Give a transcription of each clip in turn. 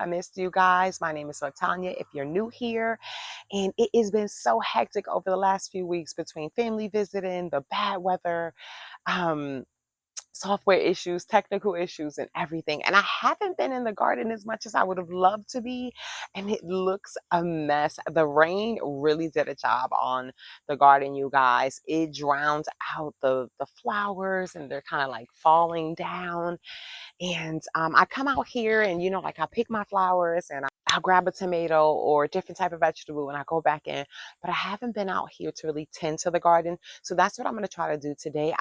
I missed you guys. My name is Latanya if you're new here. And it has been so hectic over the last few weeks between family visiting, the bad weather, um, software issues, technical issues, and everything. And I haven't been in the garden as much as I would have loved to be. And it looks a mess. The rain really did a job on the garden, you guys. It drowned out the flowers and they're kind of like falling down. And I come out here and, like I pick my flowers and I'll grab a tomato or a different type of vegetable and I go back in. But I haven't been out here to really tend to the garden. So that's what I'm going to try to do today.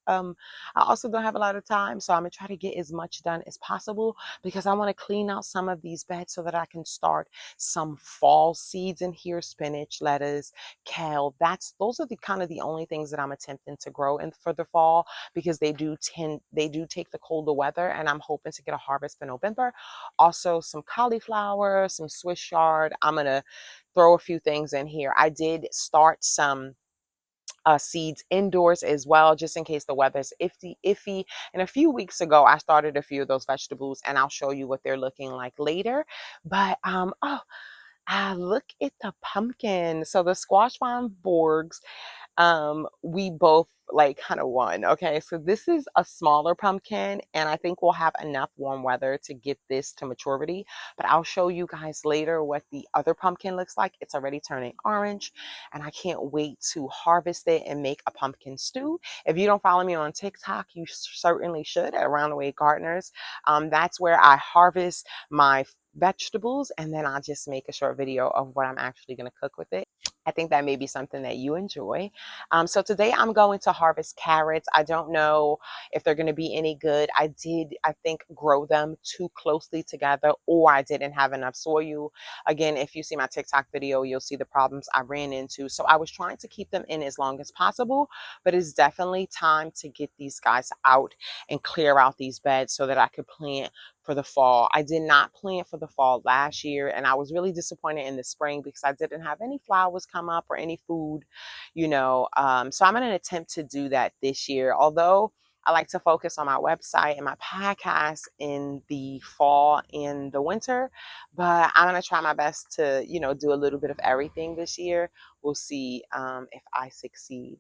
Um, I also don't have a lot of time, so I'm gonna try to get as much done as possible because I want to clean out some of these beds so that I can start some fall seeds in here: spinach, lettuce, kale. Those are the kind of the only things that I'm attempting to grow in for the fall because they do take the colder weather, and I'm hoping to get a harvest in November. Also, some cauliflower, some Swiss chard. I'm gonna throw a few things in here. I did start some seeds indoors as well, just in case the weather's iffy. And a few weeks ago, I started a few of those vegetables, and I'll show you what they're looking like later. But look at the pumpkin. So the squash vine Borgs, we both like kind of won. Okay, so this is a smaller pumpkin, and I think we'll have enough warm weather to get this to maturity. But I'll show you guys later what the other pumpkin looks like. It's already turning orange, and I can't wait to harvest it and make a pumpkin stew. If you don't follow me on TikTok, you certainly should, at Around the Way Gardeners. That's where I harvest my vegetables, and then I'll just make a short video of what I'm actually going to cook with it. I think that may be something that you enjoy. So today I'm going to harvest carrots. I don't know if they're going to be any good. I think, grow them too closely together, or I didn't have enough soil. Again, if you see my TikTok video, you'll see the problems I ran into. So I was trying to keep them in as long as possible, but it's definitely time to get these guys out and clear out these beds so that I could plant for the fall. I did not plant for the fall last year, and I was really disappointed in the spring because I didn't have any flowers come up or any food. So I'm going to attempt to do that this year. Although I like to focus on my website and my podcast in the fall and the winter, but I'm going to try my best to, do a little bit of everything this year. We'll see if I succeed.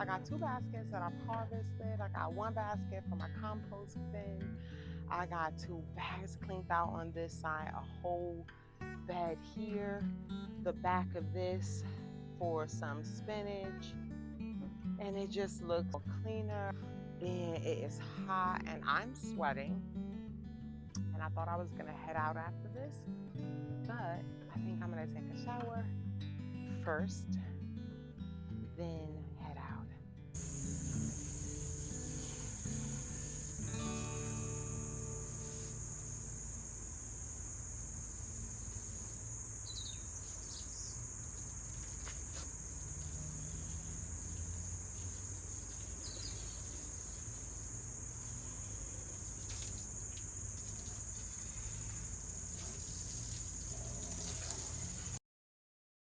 I got 2 baskets that I've harvested. I got 1 basket for my compost bin. I got 2 bags cleaned out on this side, a whole bed here, the back of this for some spinach, and it just looks cleaner. And it is hot and I'm sweating, and I thought I was gonna head out after this, but I think I'm gonna take a shower first